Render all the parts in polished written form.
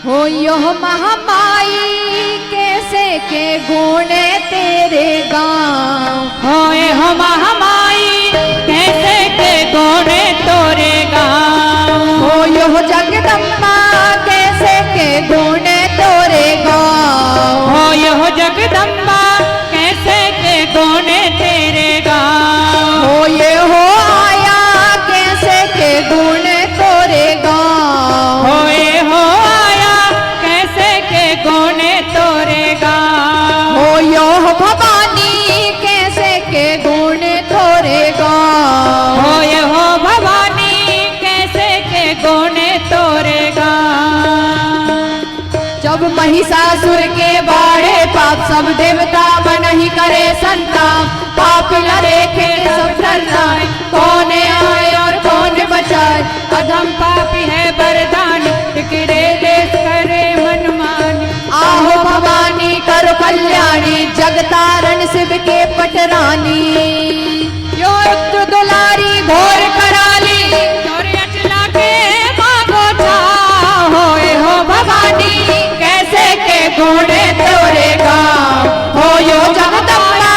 हो यो महामाई कैसे के गुणे तेरे गाँव। होए हो महामाई कैसे के गुणे तोरे गाँव। हो यो जगदम्बा कैसे के गुणे तोरे गाँव। हो यो जगदम्बा कैसे के गुणे तेरे गाँव। हो ये हो आया कैसे के गुणे तोरे गाँव। होए हो आया कैसे के गुणे तोरे गाँव। हो यो भवानी कैसे के गुणे तोरे गाँव। होए हो भवानी कैसे के गुणे तोरे गाँव। जब महिषासुर के बाढ़े पाप सब देवता मन ही करे संताप। पाप न देखे सब डरनाए कौन आए और कौन बचाए। अधम पापी है वरदान टिकरे देश करे मनमानी। आहो भवानी करो कल्याणी जगतारण शिव के पटरानी। यो रुद्र दुलारी घोर कराली तोरे अचला के मांगो छाओ। होए हो भवानी कैसे के गुणे तोरे गाँव। हो यो जगदम्बा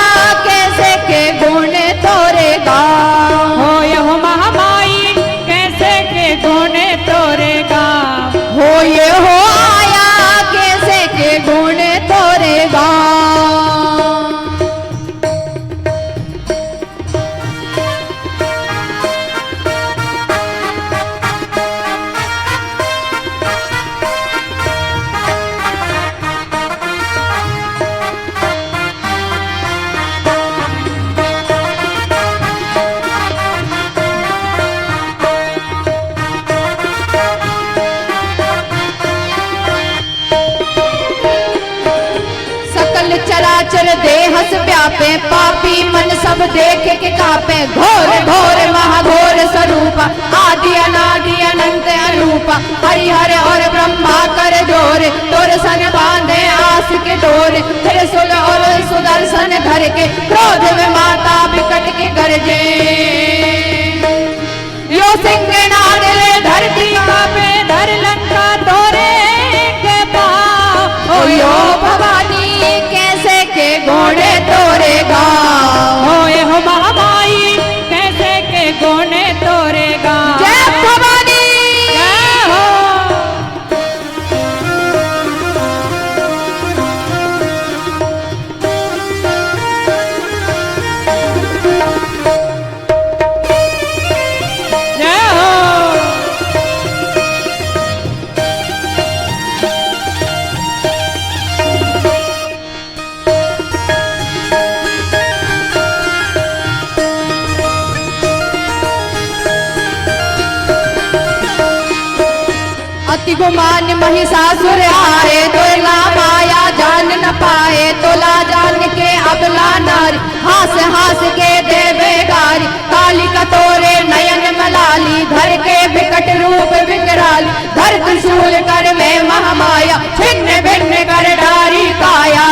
कैसे के गुणे तोरे गाँव। होए हो महामाई कैसे के गुणे तोरे गाँव। हो ये हो आया कैसे के गुणे तोरे गाँव। सकल चराचर देहस व्यापे पापी मन सब देख के कापे। घोर घोर महाघोर स्वरूप आदि अनादि अनंत अनूप। हरिहर और ब्रह्मा कर जोर तोर सन बांधे आस के डोर। त्रिशूल और सुदर्शन धर के क्रोध में माता बिकट के गरजे। यो सिंह नाद ले धरती कापे धर लंका तोरे के पाँव। हो यो भवानी कैसे के गुणे तोरे गाँव। होए हो महामाई कैसे के गुणे तोरे गाँव। जय भवानी जय हो। जय हो। अति गुमान महिषासुर आए तोला माया जान न पाए। तोला जान के अबला नारी हास हास के देवे गारी। काली कतोरे नयन मलाली धर के विकट रूप विकराली। धर त्रिशूल कर में महामाया छिन्न भिन्न कर डारी काया।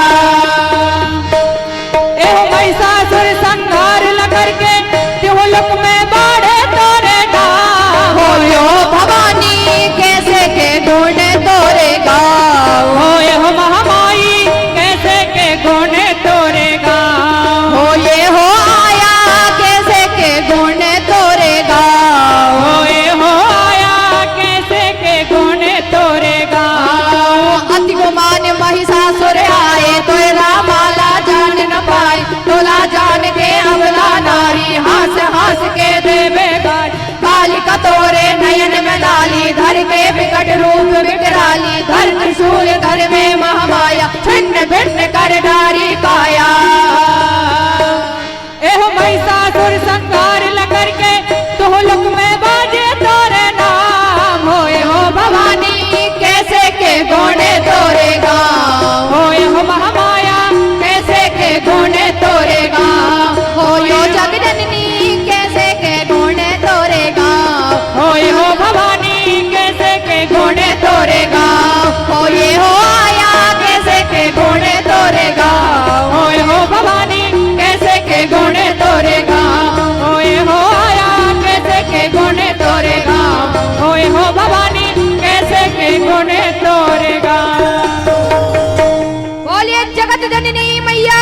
एहो महिषासुर संहार लकर के त्रिलोक में बाढ़े तोरे गाँव। हो यो भवानी कैसे के गुणे तोरे गाँव। होए हो महामाई कैसे के गुणे तोरे गाँव। हो ये हो आया कैसे के गुणे तोरे गाँव। होए हो आया कैसे के गुणे तोरे गाँव। अति गुमान महिषासुर आए तोरा माला जान न पाए। तोला जान के अबला नारी हास हास के देवे गारी। काली कतोरे नयन में लाली धर के विकट रूप विकराली। धर त्रिशूल धर में महामाया छिन्न भिन्न कर डारी काया। एहो महिषासुर संहार लकर के त्रिलोक में बाजे तोरे नाम। होए हो भवानी कैसे के गुणे तोरे गाँव। होए हो महामाया कैसे के गुणे तोरे गाँव। हो यो जगजननी कैसे के गुणे तोरे गाँव। होए हो भवानी कैसे के गुणे तोरे गाँव। हो ये हो आया कैसे के गुणे तोरे गाँव। होए हो जगत जननी मैया